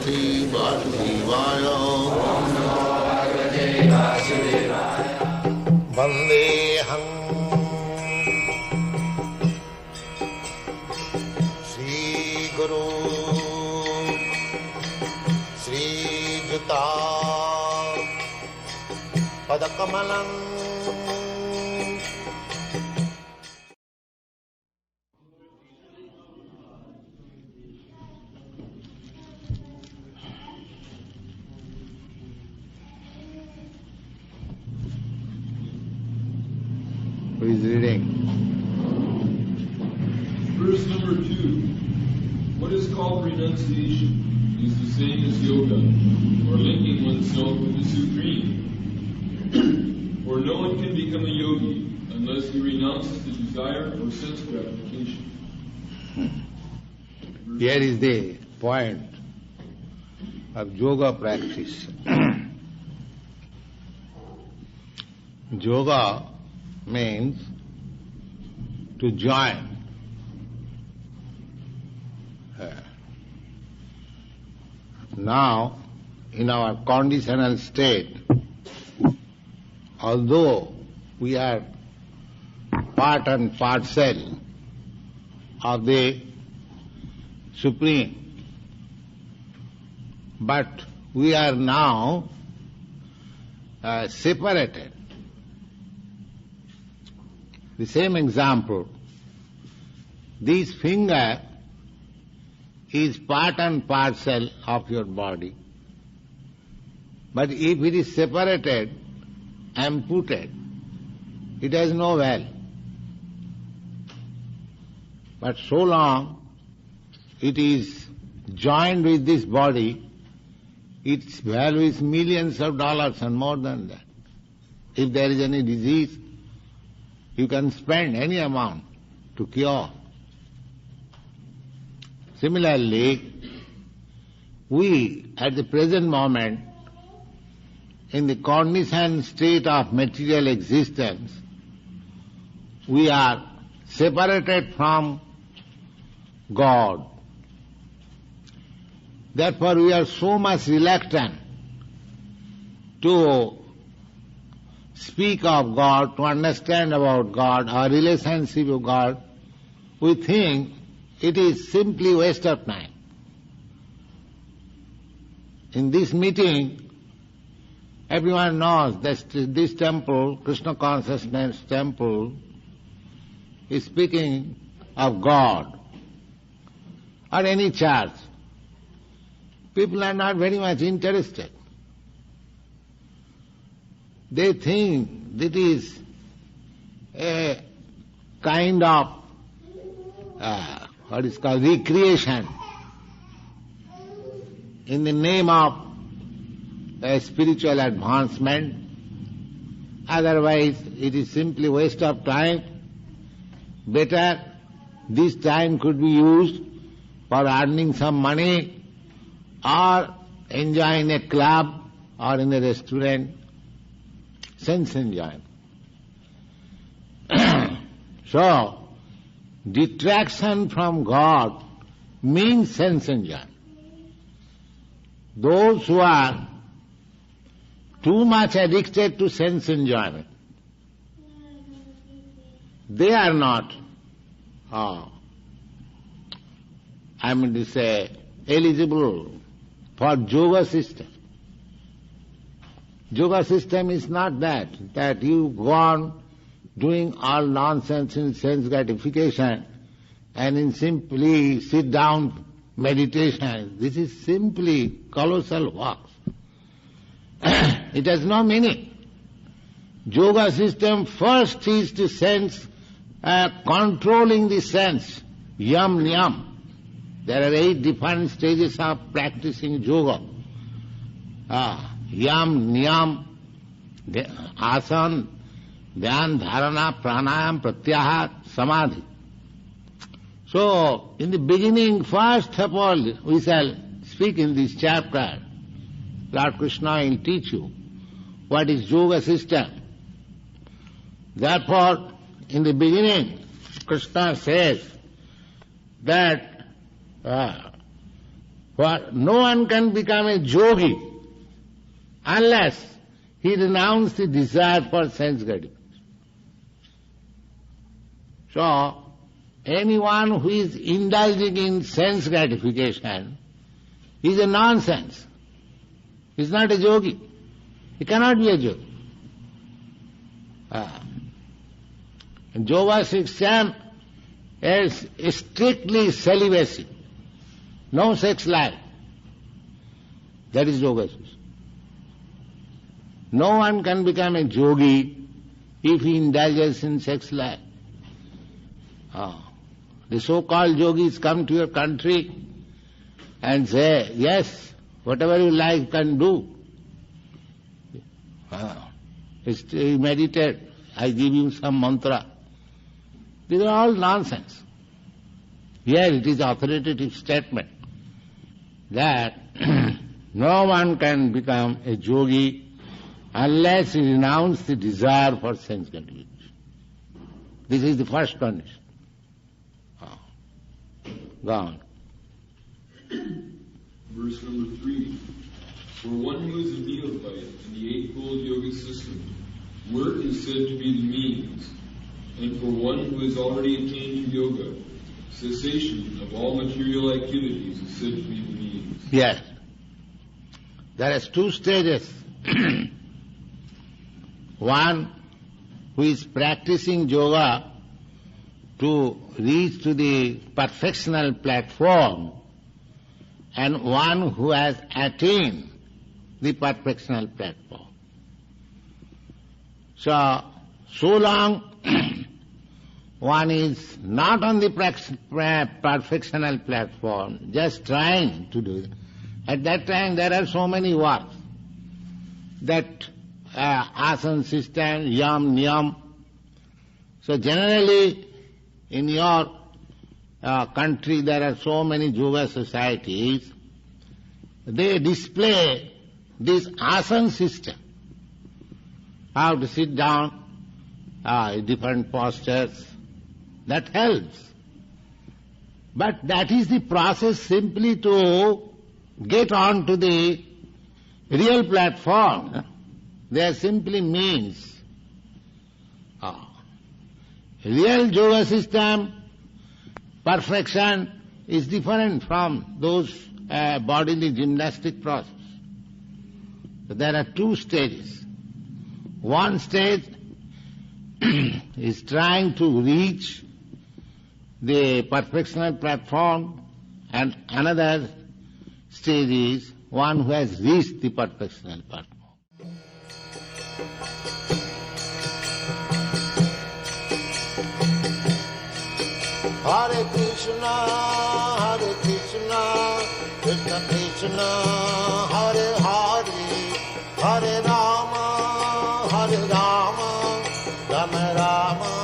Bhagavate Vasudevaya. Vandeham Sri Guru Sri Juta Padakamalam. Who is reading? Verse number 2. What is called renunciation is the same as yoga, or linking oneself with the Supreme. For no one can become a yogi unless he renounces the desire for sense gratification. Here is the point of yoga practice. Yoga means to join. Now, in our conditional state, although we are part and parcel of the Supreme, but we are now separated. The same example, this finger is part and parcel of your body, but if it is separated, amputated, it has no value. But so long it is joined with this body, its value is millions of dollars and more than that. If there is any disease, you can spend any amount to cure. Similarly, we at the present moment, in the conditioned state of material existence, we are separated from God. Therefore we are so much reluctant to speak of God, to understand about God, our relationship with God. We think it is simply waste of time. In this meeting, everyone knows that this temple, Krishna Consciousness Temple, is speaking of God, or any church. People are not very much interested. They think that is a kind of what is called recreation in the name of a spiritual advancement. Otherwise it is simply waste of time. Better this time could be used for earning some money or enjoying a club or in a restaurant. Sense enjoyment. So, detraction from God means sense enjoyment. Those who are too much addicted to sense enjoyment, they are not, eligible for yoga system. Yoga system is not that you go on doing all nonsense in sense gratification and in simply sit down meditation. This is simply colossal work. It has no meaning. Yoga system first is the sense, controlling the sense, yam niyam. There are 8 different stages of practicing yoga. Yam, niyam, asan, dhyan, dharana, pranayam, pratyahara, samadhi. So, in the beginning, first of all, we shall speak in this chapter. Lord Krishna will teach you what is yoga system. Therefore, in the beginning, Krishna says that For no one can become a yogi unless he renounces the desire for sense gratification. So, anyone who is indulging in sense gratification is a nonsense. He is not a yogi. He cannot be a yogi. Yoga system is strictly celibacy. No sex life. That is yoga system. No one can become a yogi if he indulges in sex life. The so-called yogis come to your country and say, yes, whatever you like can do. You meditate, I give you some mantra. These are all nonsense. Here it is authoritative statement that no one can become a yogi unless he renounces the desire for sense gratification. This is the first condition. Go on. Verse number 3. For one who is a neophyte in the Eightfold Yoga system, work is said to be the means, and for one who has already attained to yoga, cessation of all material activities is said to be the means. Yes. There are two stages. One who is practicing yoga to reach to the perfectional platform, and one who has attained the perfectional platform. So long one is not on the perfectional platform, just trying to do it. At that time there are so many works. That asana system, yam, niyam. So generally in your country there are so many yoga societies. They display this asana system. How to sit down, different postures. That helps. But that is the process simply to get on to the real platform. They are simply means. Real yoga system, perfection is different from those bodily gymnastic process. So there are two stages. One stage is trying to reach the perfectional platform, and another stage is one who has reached the perfectional platform. Hare Krishna, Krishna Krishna, Hare Hare, Hare Rama, Rama Rama.